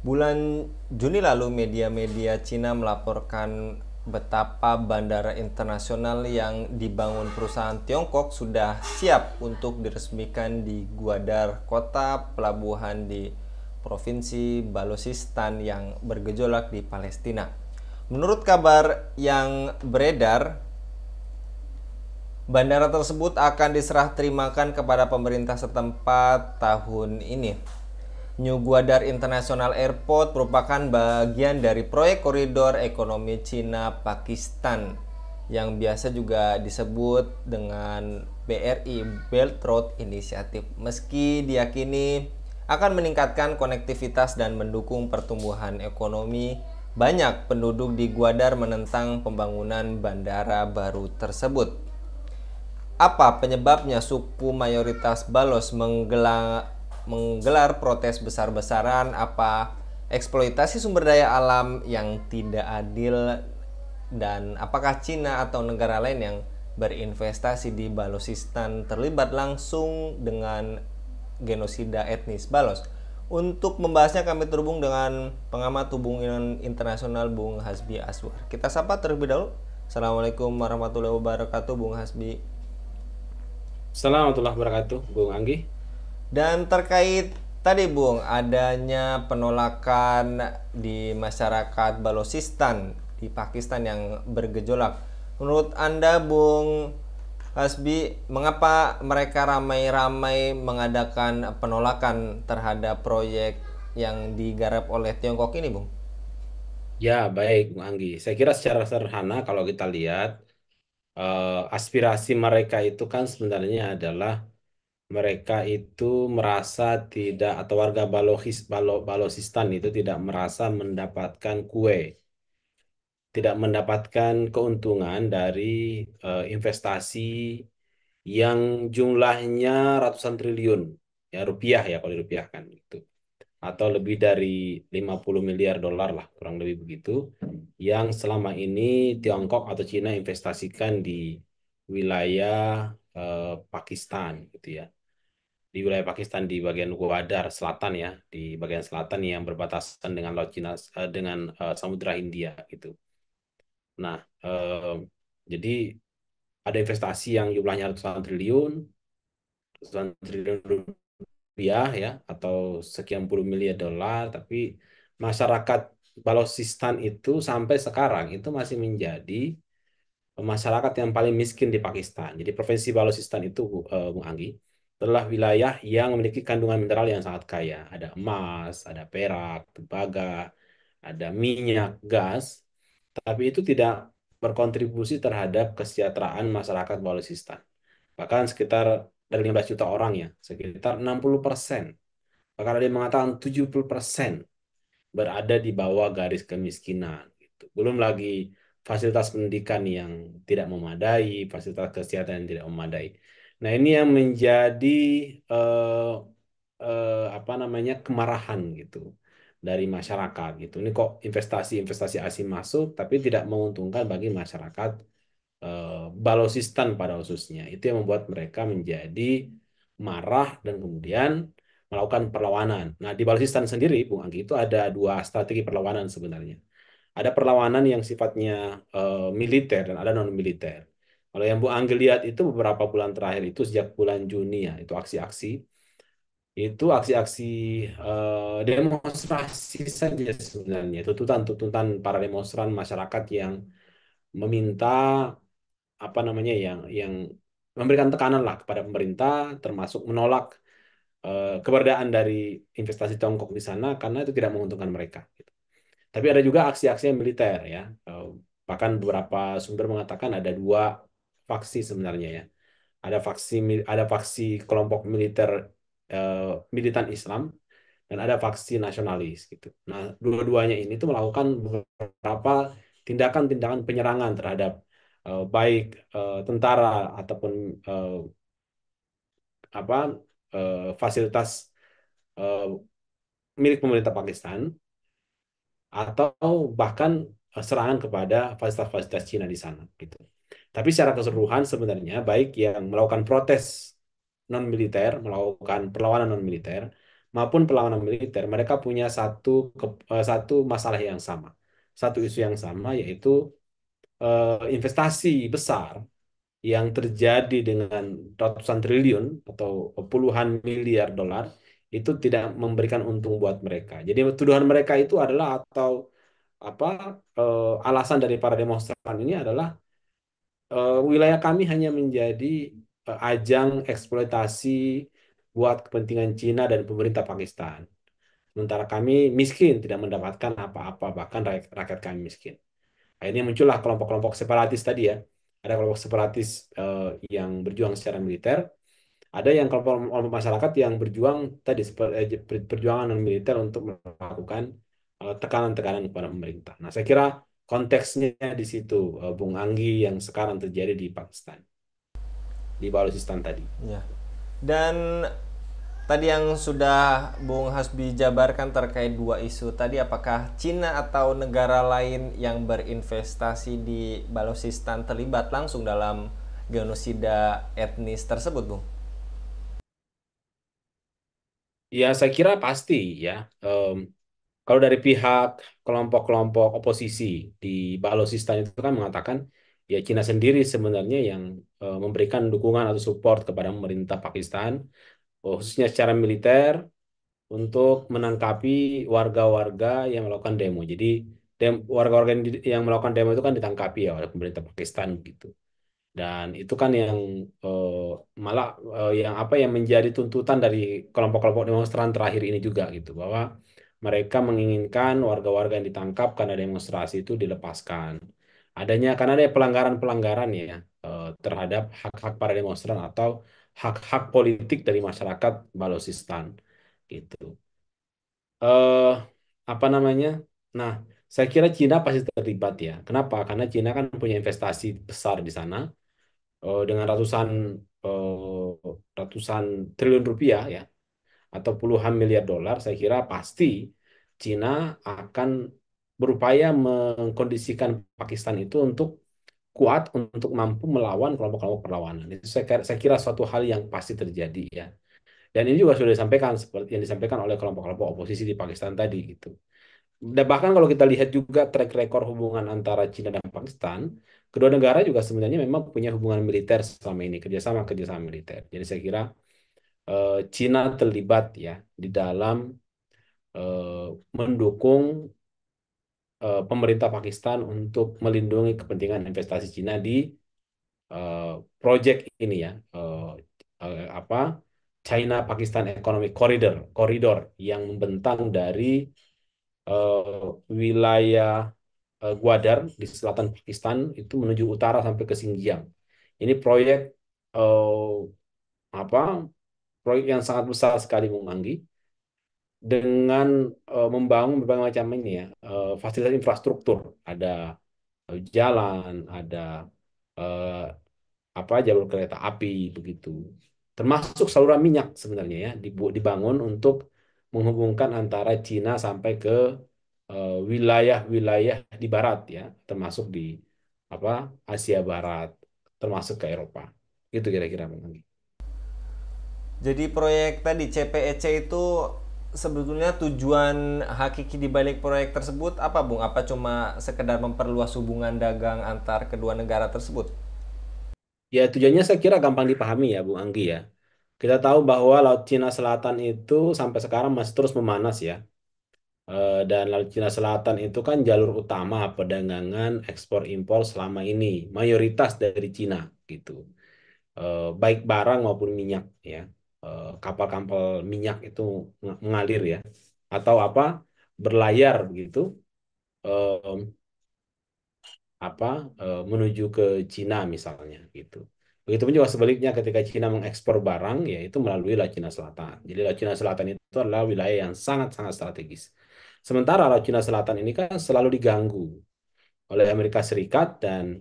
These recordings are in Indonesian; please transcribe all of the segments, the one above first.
Bulan Juni lalu media-media Cina melaporkan betapa bandara internasional yang dibangun perusahaan Tiongkok sudah siap untuk diresmikan di Gwadar, kota pelabuhan di provinsi Balochistan yang bergejolak di Palestina. Menurut kabar yang beredar, bandara tersebut akan diserah terimakan kepada pemerintah setempat tahun ini. New Gwadar International Airport merupakan bagian dari proyek koridor ekonomi Cina-Pakistan yang biasa juga disebut dengan BRI Belt Road Initiative. Meski diyakini akan meningkatkan konektivitas dan mendukung pertumbuhan ekonomi, banyak penduduk di Gwadar menentang pembangunan bandara baru tersebut. Apa penyebabnya suku mayoritas Balos menggelar protes besar-besaran? Apa eksploitasi sumber daya alam yang tidak adil? Dan apakah Cina atau negara lain yang berinvestasi di Balochistan terlibat langsung dengan genosida etnis Balos? Untuk membahasnya kami terhubung dengan pengamat hubungan internasional Bung Hasbi Aswar. Kita sapa terlebih dahulu. Assalamualaikum warahmatullahi wabarakatuh, Bung Hasbi. Assalamualaikum warahmatullahi wabarakatuh, Bung Anggi. Dan terkait tadi Bung, adanya penolakan di masyarakat Balochistan di Pakistan yang bergejolak. Menurut Anda Bung Hasbi, mengapa mereka ramai-ramai mengadakan penolakan terhadap proyek yang digarap oleh Tiongkok ini, Bung? Ya, baik, Bung Anggi. Saya kira secara sederhana kalau kita lihat, aspirasi mereka itu kan sebenarnya adalah mereka itu merasa tidak, atau warga Balochistan itu tidak merasa mendapatkan kue, tidak mendapatkan keuntungan dari investasi yang jumlahnya ratusan triliun ya rupiah, ya kalau dirupiahkan gitu, atau lebih dari 50 miliar dolar lah, kurang lebih begitu, yang selama ini Tiongkok atau Cina investasikan di wilayah Pakistan gitu ya. Di wilayah Pakistan di bagian Gwadar Selatan ya, di bagian selatan yang berbatasan dengan Laut Cina, dengan Samudra Hindia gitu. Nah, jadi ada investasi yang jumlahnya ratusan triliun rupiah ya, atau sekian puluh miliar dolar, tapi masyarakat Balochistan itu sampai sekarang itu masih menjadi masyarakat yang paling miskin di Pakistan. Jadi provinsi Balochistan itu, Bung Anggi, adalah wilayah yang memiliki kandungan mineral yang sangat kaya. Ada emas, ada perak, tembaga, ada minyak, gas, tapi itu tidak berkontribusi terhadap kesejahteraan masyarakat Balochistan. Bahkan sekitar dari 15 juta orang ya, sekitar 60%. Bahkan ada yang mengatakan 70% berada di bawah garis kemiskinan gitu. Belum lagi fasilitas pendidikan yang tidak memadai, fasilitas kesehatan yang tidak memadai. Nah, ini yang menjadi eh, apa namanya, kemarahan gitu dari masyarakat gitu. Ini kok investasi-investasi asing masuk tapi tidak menguntungkan bagi masyarakat Balochistan pada khususnya. Itu yang membuat mereka menjadi marah dan kemudian melakukan perlawanan. Nah, di Balochistan sendiri, Bung Anggi, itu ada dua strategi perlawanan sebenarnya. Ada perlawanan yang sifatnya militer dan ada non-militer. Kalau yang Bu Anggi lihat itu beberapa bulan terakhir itu, sejak bulan Juni ya, itu aksi-aksi demonstrasi saja sebenarnya. Tuntutan-tuntutan para demonstran, masyarakat yang meminta apa namanya, yang memberikan tekanan lah kepada pemerintah, termasuk menolak keberadaan dari investasi Tiongkok di sana karena itu tidak menguntungkan mereka gitu. Tapi ada juga aksi-aksi yang militer ya. Bahkan beberapa sumber mengatakan ada dua faksi sebenarnya ya. Ada faksi kelompok militer eh, militan Islam, dan ada faksi nasionalis gitu. Nah, dua-duanya ini tuh melakukan beberapa tindakan-tindakan penyerangan terhadap baik tentara ataupun eh, apa fasilitas eh, milik pemerintah Pakistan, atau bahkan serangan kepada fasilitas-fasilitas Cina di sana gitu. Tapi secara keseluruhan sebenarnya baik yang melakukan protes non militer, melakukan perlawanan non militer, maupun perlawanan militer, mereka punya satu masalah yang sama, satu isu yang sama, yaitu investasi besar yang terjadi dengan ratusan triliun atau puluhan miliar dolar itu tidak memberikan untung buat mereka. Jadi tuduhan mereka itu adalah atau apa alasan dari para demonstran ini adalah wilayah kami hanya menjadi ajang eksploitasi buat kepentingan Cina dan pemerintah Pakistan. Sementara kami miskin, tidak mendapatkan apa-apa, bahkan rakyat kami miskin. Akhirnya muncullah kelompok-kelompok separatis tadi ya. Ada kelompok separatis yang berjuang secara militer, ada yang kelompok masyarakat yang berjuang tadi perjuangan non militer untuk melakukan tekanan-tekanan kepada pemerintah. Nah, saya kira konteksnya di situ, Bung Anggi, yang sekarang terjadi di Pakistan, di Balochistan tadi. Ya. Dan tadi yang sudah Bung Hasbi jabarkan terkait dua isu tadi, apakah Cina atau negara lain yang berinvestasi di Balochistan terlibat langsung dalam genosida etnis tersebut, Bung? Ya, saya kira pasti ya. Kalau dari pihak kelompok-kelompok oposisi di Balochistan itu kan mengatakan ya Cina sendiri sebenarnya yang memberikan dukungan atau support kepada pemerintah Pakistan, khususnya secara militer untuk menangkapi warga-warga yang melakukan demo. Jadi warga-warga yang melakukan demo itu kan ditangkapi ya oleh pemerintah Pakistan gitu. Dan itu kan yang eh, malah yang apa yang menjadi tuntutan dari kelompok-kelompok demonstran terakhir ini juga gitu, bahwa mereka menginginkan warga-warga yang ditangkap karena demonstrasi itu dilepaskan. Karena ada pelanggaran-pelanggaran ya terhadap hak-hak para demonstran atau hak-hak politik dari masyarakat Balochistan gitu. eh Apa namanya? Nah, saya kira Cina pasti terlibat ya. Kenapa? Karena Cina kan punya investasi besar di sana dengan ratusan triliun rupiah ya atau puluhan miliar dolar. Saya kira pasti Cina akan berupaya mengkondisikan Pakistan itu untuk kuat untuk mampu melawan kelompok-kelompok perlawanan. Itu saya kira suatu hal yang pasti terjadi ya. Dan ini juga sudah disampaikan seperti yang disampaikan oleh kelompok-kelompok oposisi di Pakistan tadi gitu. Dan bahkan kalau kita lihat juga track record hubungan antara Cina dan Pakistan, kedua negara juga sebenarnya memang punya hubungan militer selama ini, kerjasama militer. Jadi saya kira Cina terlibat ya di dalam eh, mendukung pemerintah Pakistan untuk melindungi kepentingan investasi Cina di eh, proyek ini ya, apa China Pakistan Economic Corridor yang membentang dari wilayah Gwadar di selatan Pakistan itu menuju utara sampai ke Xinjiang. Ini eh, apa proyek yang sangat besar sekali, Bung Anggi, dengan membangun berbagai macam ini ya fasilitas infrastruktur, ada jalan, ada eh, jalur kereta api begitu, termasuk saluran minyak sebenarnya ya dibangun untuk menghubungkan antara Cina sampai ke wilayah-wilayah di barat ya, termasuk di apa Asia Barat, termasuk ke Eropa. Itu kira-kira Bang Anggi. Jadi proyek tadi CPEC itu sebetulnya tujuan hakiki di balik proyek tersebut apa, Bung? Apa cuma sekedar memperluas hubungan dagang antar kedua negara tersebut? Ya, tujuannya saya kira gampang dipahami ya, Bung Anggi ya. Kita tahu bahwa Laut Cina Selatan itu sampai sekarang masih terus memanas ya. Dan Laut Cina Selatan itu kan jalur utama perdagangan ekspor impor selama ini, mayoritas dari Cina gitu. Baik barang maupun minyak ya. Kapal-kapal minyak itu mengalir ya, atau berlayar begitu. eh, Menuju ke Cina misalnya gitu. Begitupun juga sebaliknya ketika Cina mengekspor barang ya itu melalui Laut Cina Selatan. Jadi Laut Cina Selatan itu adalah wilayah yang sangat-sangat strategis. Sementara Laut Cina Selatan ini kan selalu diganggu oleh Amerika Serikat dan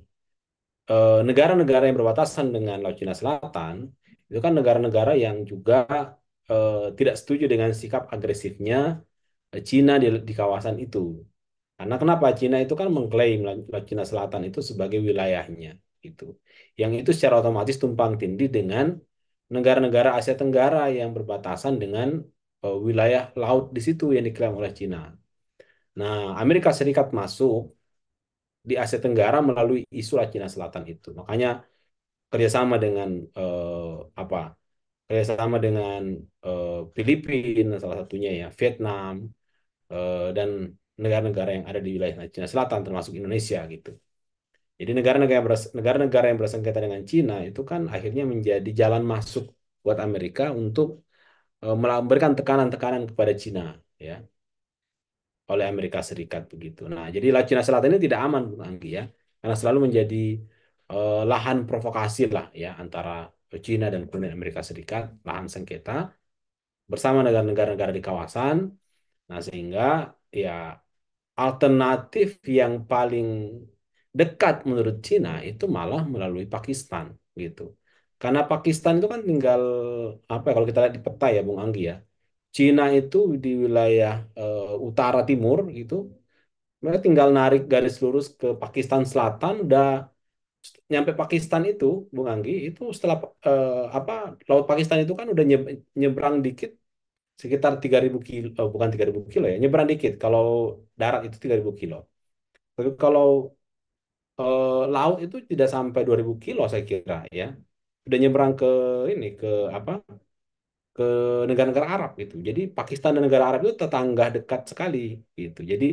negara-negara yang berbatasan dengan Laut Cina Selatan itu kan negara-negara yang juga tidak setuju dengan sikap agresifnya Cina di kawasan itu. Karena kenapa? Cina itu kan mengklaim Laut Cina Selatan itu sebagai wilayahnya gitu. Yang itu secara otomatis tumpang tindih dengan negara-negara Asia Tenggara yang berbatasan dengan wilayah laut di situ yang diklaim oleh Cina. Nah, Amerika Serikat masuk di Asia Tenggara melalui isu Laut Cina Selatan itu. Makanya kerjasama dengan apa? Kerjasama dengan Filipina salah satunya ya, Vietnam dan negara-negara yang ada di wilayah Laut Cina Selatan termasuk Indonesia gitu. Jadi negara-negara yang bersengketa dengan Cina itu kan akhirnya menjadi jalan masuk buat Amerika untuk memberikan tekanan-tekanan kepada Cina ya oleh Amerika Serikat begitu. Nah, jadi Laut Cina Selatan ini tidak aman Bung Anggi ya, karena selalu menjadi lahan provokasi lah ya antara Cina dan kemudian Amerika Serikat, lahan sengketa bersama negara-negara di kawasan. Nah, sehingga ya alternatif yang paling dekat menurut Cina itu malah melalui Pakistan gitu. Karena Pakistan itu kan tinggal apa ya, kalau kita lihat di peta ya Bung Anggi ya. Cina itu di wilayah utara timur gitu, mereka tinggal narik garis lurus ke Pakistan Selatan, udah nyampe Pakistan itu Bung Anggi itu setelah apa Laut Pakistan itu kan udah nyebrang dikit sekitar 3.000 kilo, bukan 3.000 kilo ya, nyebrang dikit. Kalau darat itu 3.000 kilo. Tapi kalau laut itu tidak sampai 2.000 kilo saya kira ya. Udah nyebrang ke ini ke apa? Ke negara-negara Arab gitu. Jadi Pakistan dan negara Arab itu tetangga dekat sekali gitu. Jadi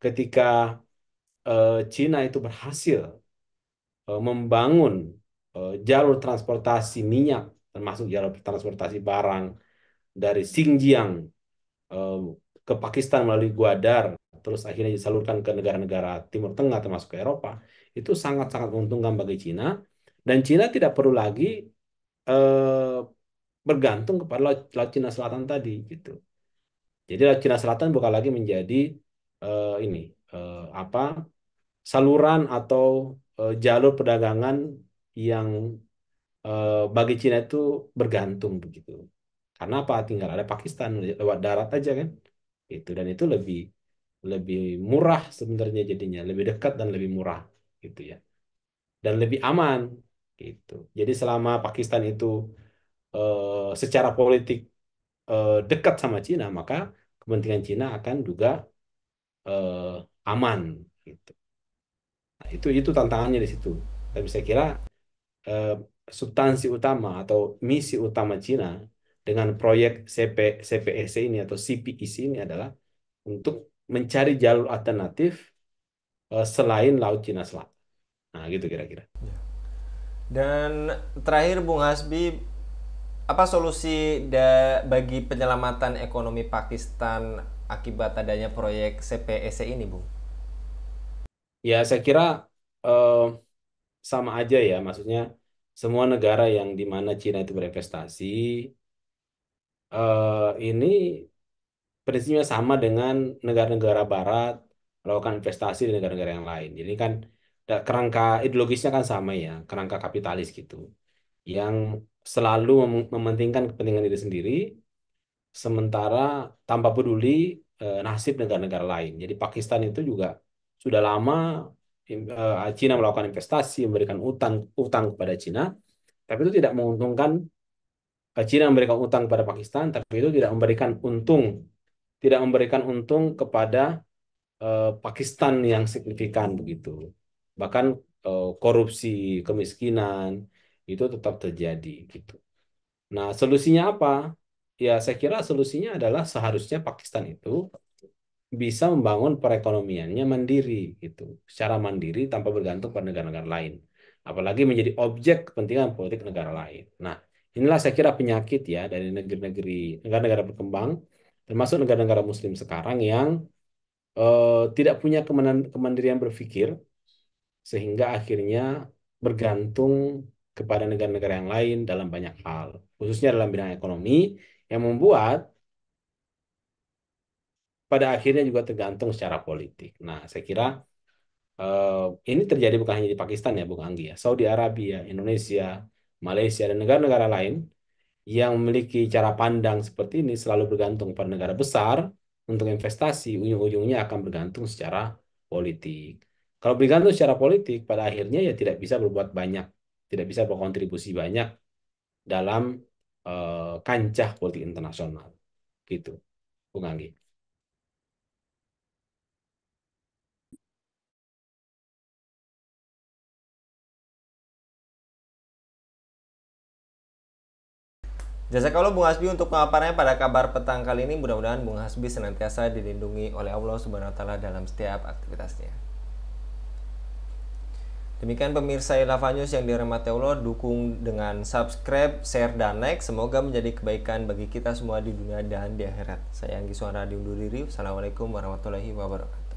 ketika Cina itu berhasil membangun jalur transportasi minyak termasuk jalur transportasi barang dari Xinjiang eh, ke Pakistan melalui Gwadar, terus akhirnya disalurkan ke negara-negara Timur Tengah termasuk ke Eropa, itu sangat-sangat menguntungkan bagi Cina, dan Cina tidak perlu lagi eh, bergantung kepada Laut Cina Selatan tadi gitu. Jadi Laut Cina Selatan bukan lagi menjadi ini apa saluran atau jalur perdagangan yang bagi Cina itu bergantung begitu. Karena apa? Tinggal ada Pakistan lewat darat aja kan. Itu dan itu lebih lebih murah sebenarnya jadinya, lebih dekat dan lebih murah gitu ya. Dan lebih aman gitu. Jadi selama Pakistan itu secara politik dekat sama Cina, maka kepentingan Cina akan juga eh, aman gitu. Nah, itu tantangannya di situ. Tapi saya kira eh, substansi utama atau misi utama Cina dengan proyek CPEC ini atau CPEC ini adalah untuk mencari jalur alternatif selain Laut Cina Selatan. Nah, gitu kira-kira. Dan terakhir Bung Hasbi, apa solusi bagi penyelamatan ekonomi Pakistan akibat adanya proyek CPEC ini, Bung? Ya, saya kira eh, sama aja ya, maksudnya semua negara yang di mana Cina itu berinvestasi ini prinsipnya sama dengan negara-negara Barat melakukan investasi di negara-negara yang lain. Jadi kan kerangka ideologisnya kan sama ya, kerangka kapitalis gitu, yang selalu mementingkan kepentingan diri sendiri, sementara tanpa peduli nasib negara-negara lain. Jadi Pakistan itu juga sudah lama Cina melakukan investasi, memberikan utang utang kepada Cina, tapi itu tidak menguntungkan. Cina memberikan utang kepada Pakistan, tapi itu tidak memberikan untung kepada Pakistan yang signifikan begitu. Bahkan korupsi, kemiskinan itu tetap terjadi gitu. Nah, solusinya apa? Ya, saya kira solusinya adalah seharusnya Pakistan itu bisa membangun perekonomiannya mandiri gitu, secara mandiri tanpa bergantung pada negara-negara lain. Apalagi menjadi objek kepentingan politik negara lain. Nah, inilah saya kira penyakit ya dari negara-negara berkembang, termasuk negara-negara Muslim sekarang yang tidak punya kemandirian berpikir sehingga akhirnya bergantung kepada negara-negara yang lain dalam banyak hal, khususnya dalam bidang ekonomi yang membuat pada akhirnya juga tergantung secara politik. Nah, saya kira eh, ini terjadi bukan hanya di Pakistan ya, Bung Anggi ya, Saudi Arabia, Indonesia, Malaysia, dan negara-negara lain yang memiliki cara pandang seperti ini selalu bergantung pada negara besar untuk investasi, ujung-ujungnya akan bergantung secara politik. Kalau bergantung secara politik, pada akhirnya ya tidak bisa berbuat banyak, tidak bisa berkontribusi banyak dalam kancah politik internasional. gitu, Bung Anggi. Jazakallah Bung Hasbi untuk pemaparannya pada kabar petang kali ini. Mudah-mudahan Bung Hasbi senantiasa dilindungi oleh Allah Subhanahu wa taala dalam setiap aktivitasnya. Demikian pemirsa Ilava News yang dirahmati Allah, dukung dengan subscribe, share, dan like. Semoga menjadi kebaikan bagi kita semua di dunia dan di akhirat. Saya Anggi Suara diundur diri. Assalamualaikum warahmatullahi wabarakatuh.